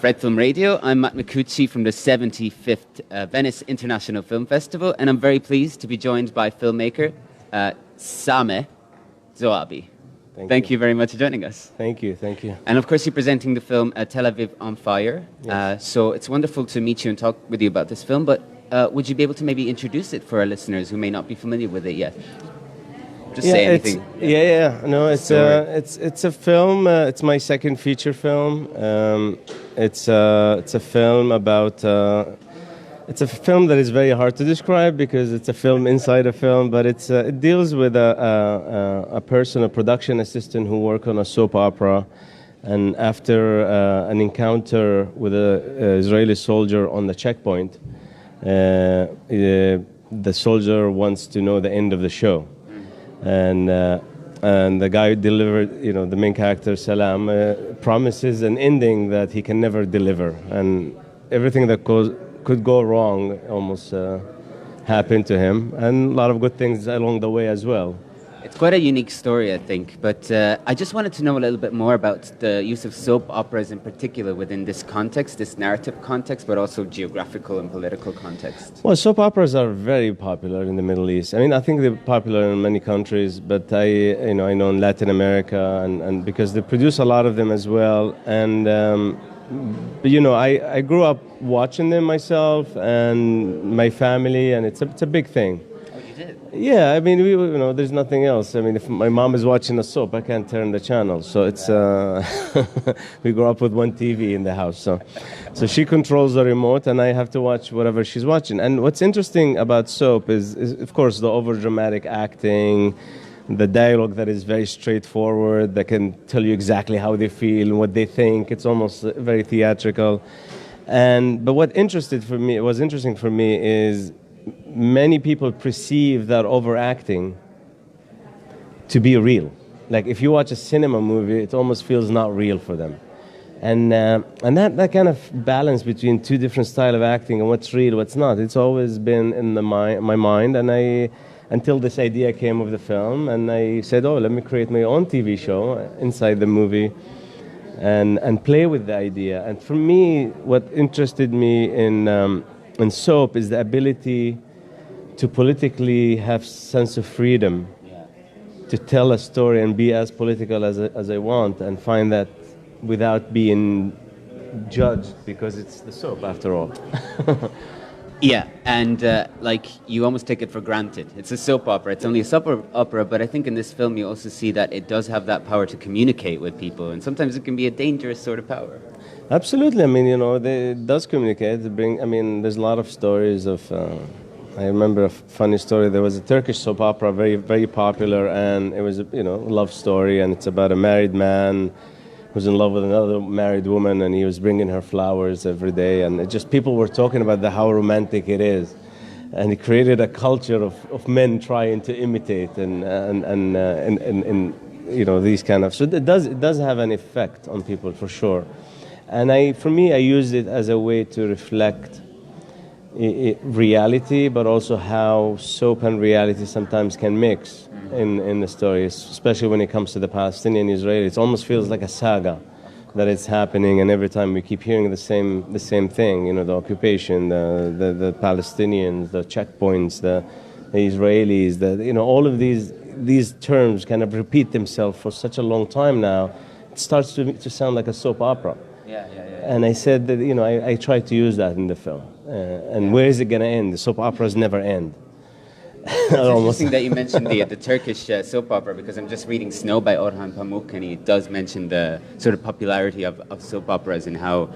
Fred Film Radio. I'm Matt Micucci from the 75th Venice International Film Festival, and I'm very pleased to be joined by filmmaker Sameh Zoabi. Thank you very much for joining us. Thank you. And of course, you're presenting the film Tel Aviv on Fire. Yes. So it's wonderful to meet you and talk with you about this film, but would you be able to maybe introduce it for our listeners who may not be familiar with it yet? Just say anything. No, it's a film. It's my second feature film. It's a film about. It's a film that is very hard to describe because it's a film inside a film. But it deals with a person, a production assistant who works on a soap opera, and after an encounter with an Israeli soldier on the checkpoint, the soldier wants to know the end of the show. And the guy who delivered, the main character, Salam, promises an ending that he can never deliver. And everything that could go wrong almost happened to him. And a lot of good things along the way as well. It's quite a unique story, I think. But I just wanted to know a little bit more about the use of soap operas in particular within this context, this narrative context, but also geographical and political context. Well, soap operas are very popular in the Middle East. I mean, I think they're popular in many countries, but I know in Latin America, and because they produce a lot of them as well. And I grew up watching them myself and my family, and it's a big thing. Yeah, I mean, there's nothing else. I mean, if my mom is watching a soap, I can't turn the channel. So it's we grew up with one TV in the house. So she controls the remote, and I have to watch whatever she's watching. And what's interesting about soap is of course, the over-dramatic acting, the dialogue that is very straightforward, that can tell you exactly how they feel and what they think. It's almost very theatrical. But what was interesting for me is many people perceive that overacting to be real. Like if you watch a cinema movie, it almost feels not real for them. And that kind of balance between two different styles of acting and what's real, what's not, it's always been in my mind. And until this idea came of the film, and I said, let me create my own TV show inside the movie and play with the idea. And for me, what interested me in soap is the ability to politically have sense of freedom, to tell a story and be as political as I want, and find that without being judged, because it's the soap after all. Yeah, and you almost take it for granted. It's a soap opera. It's only a soap opera, but I think in this film you also see that it does have that power to communicate with people, and sometimes it can be a dangerous sort of power. Absolutely. I mean, it does communicate. There's a lot of stories of. I remember a funny story. There was a Turkish soap opera, very, very popular, and it was a love story, and it's about a married man who's in love with another married woman, and he was bringing her flowers every day, and people were talking about how romantic it is, and it created a culture of men trying to imitate and these kind of. So it does have an effect on people for sure. And for me, I used it as a way to reflect reality, but also how soap and reality sometimes can mix in the story, especially when it comes to the Palestinian-Israeli. It almost feels like a saga that it's happening, and every time we keep hearing the same thing, the occupation, the Palestinians, the checkpoints, the Israelis, all of these terms kind of repeat themselves for such a long time now. It starts to sound like a soap opera. Yeah. And I said that, I tried to use that in the film. And where is it going to end? The soap operas never end. It's interesting that you mentioned the Turkish soap opera, because I'm just reading Snow by Orhan Pamuk, and he does mention the sort of popularity of soap operas and how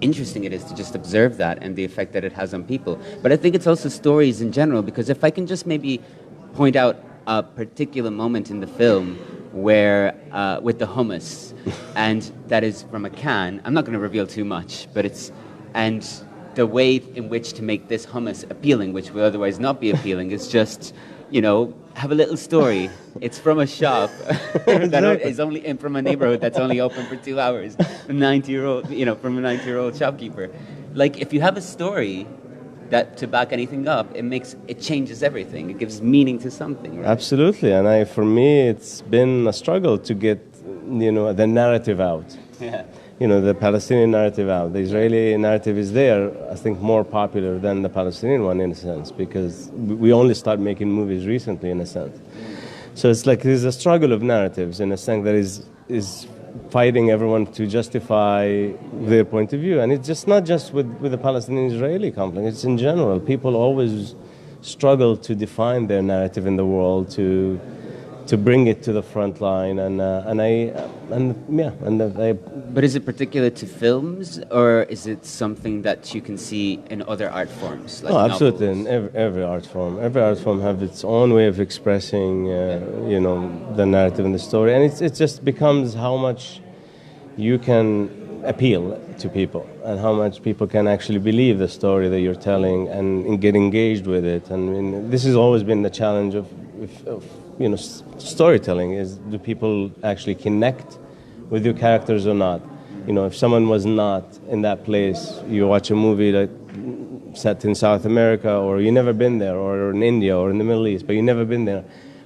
interesting it is to just observe that and the effect that it has on people. But I think it's also stories in general, because if I can just maybe point out a particular moment in the film where with the hummus, and that is from a can. I'm not going to reveal too much, but and the way in which to make this hummus appealing, which would otherwise not be appealing, is just, have a little story. It's from a shop that is only from a neighborhood that's only open for 2 hours. From a 90-year-old shopkeeper. Like, if you have a story that to back anything up, it changes everything. It gives meaning to something. Right? Absolutely, and for me, it's been a struggle to get the narrative out. Yeah. the Palestinian narrative out. The Israeli narrative is there, I think, more popular than the Palestinian one in a sense, because we only start making movies recently in a sense. So it's like there's a struggle of narratives in a sense that is fighting everyone to justify their point of view. And it's just not just with the Palestinian-Israeli conflict, it's in general. People always struggle to define their narrative in the world, to bring it to the front line, But is it particular to films, or is it something that you can see in other art forms? Like absolutely, novels? in every art form. Every art form have its own way of expressing, the narrative and the story, and it just becomes how much you can appeal to people, and how much people can actually believe the story that you're telling and get engaged with it. And I mean, this has always been the challenge of storytelling: is do people actually connect with your characters or not? If someone was not in that place, you watch a movie that set in South America, or you never been there, or in India, or in the Middle East, but you never been there,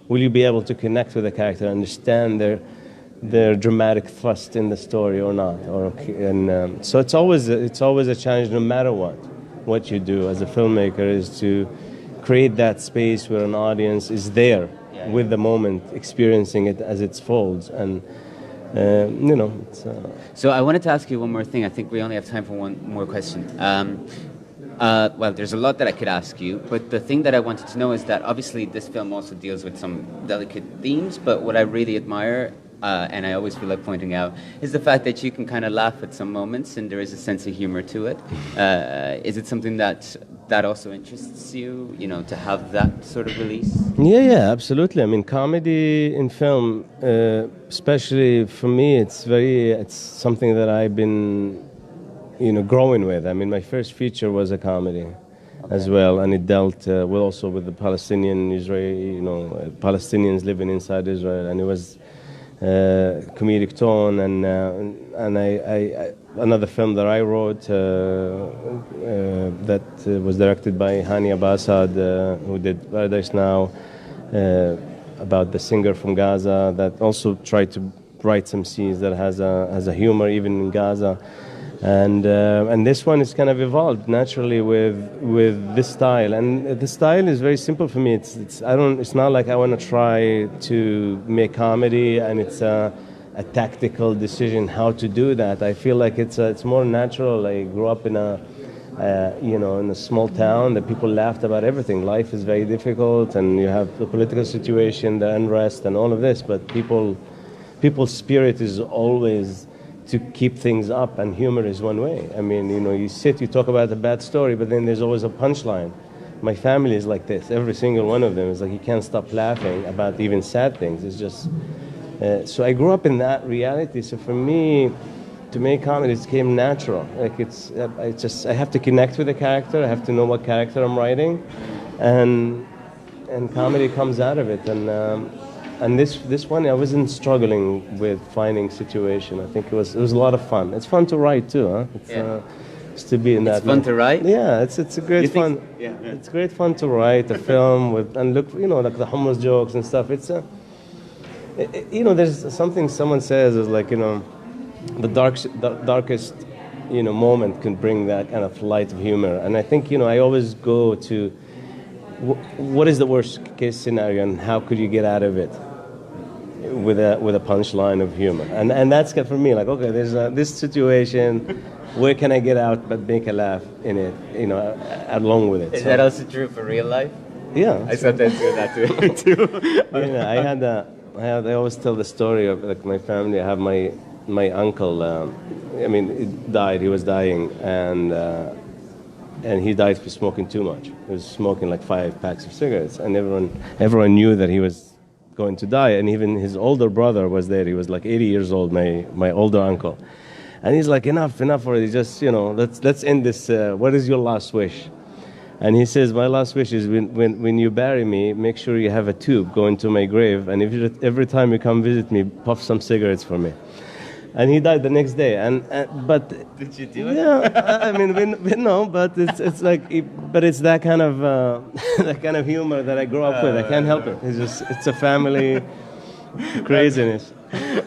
will you be able to connect with the character, understand their dramatic thrust in the story or not? So it's always a challenge, no matter what you do as a filmmaker, is to create that space where an audience is there with the moment, experiencing it as it folds. And So I wanted to ask you one more thing. I think we only have time for one more question. Well, there's a lot that I could ask you, but the thing that I wanted to know is that obviously this film also deals with some delicate themes, but what I really admire, and I always feel like pointing out, is the fact that you can kind of laugh at some moments and there is a sense of humor to it. Is it something that also interests you, to have that sort of release? Yeah, absolutely. I mean, comedy in film, especially for me, it's something that I've been, growing with. I mean, my first feature was a comedy as well, and it dealt also with the Palestinian Israeli, Palestinians living inside Israel, and it was comedic tone. And I another film that I wrote that was directed by Hani Abbasad, who did Paradise Now, about the singer from Gaza, that also tried to write some scenes that has a humor even in Gaza. And this one is kind of evolved naturally with this style, and the style is very simple for me. It's not like I want to try to make comedy, and it's a tactical decision how to do that. I feel like it's more natural. I grew up in a small town that people laughed about everything. Life is very difficult, and you have the political situation, the unrest, and all of this. But people's spirit is always to keep things up, and humor is one way. I mean, you talk about a bad story, but then there's always a punchline. My family is like this. Every single one of them is like, you can't stop laughing about even sad things. It's just, so I grew up in that reality. So for me, to make comedy, it came natural. Like I have to connect with the character. I have to know what character I'm writing, and comedy comes out of it. And this one, I wasn't struggling with finding situation. I think it was a lot of fun. It's fun to write too, huh? It's to be in that. It's fun to write. Yeah, it's a great fun. Yeah. It's great fun to write a film and look, like the hummus jokes and stuff. It's there's something someone says is like, the darkest, moment can bring that kind of light of humor. And I think, I always go to what is the worst case scenario and how could you get out of it with a punchline of humor. And that's for me, like, okay, there's this situation, where can I get out but make a laugh in it, along with it. Is that also true for real life? Yeah. I sometimes do that too. I always tell the story of like my family. I have my uncle, he died, he was dying, and he died for smoking too much. He was smoking like 5 packs of cigarettes, and everyone knew that he was going to die, and even his older brother was there. He was like 80 years old, my older uncle. And he's like, enough already, just, let's end this. What is your last wish? And he says, my last wish is when you bury me, make sure you have a tube going to my grave, and every time you come visit me, puff some cigarettes for me. And he died the next day. But did you do it? Yeah, no, but it's like, but it's that kind of humor that I grew up with. I can't help it. It's a family Craziness.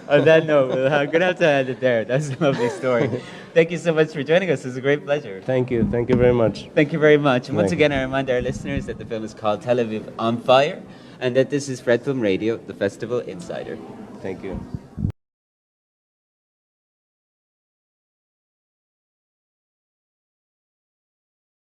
On that note, I'm going to have to end it there. That's a lovely story. Thank you so much for joining us. It was a great pleasure. Thank you. Thank you very much. Thank you very much. And once Thank you. again, I remind our listeners that the film is called Tel Aviv on Fire and that this is Red Film Radio, the Festival Insider. Thank you.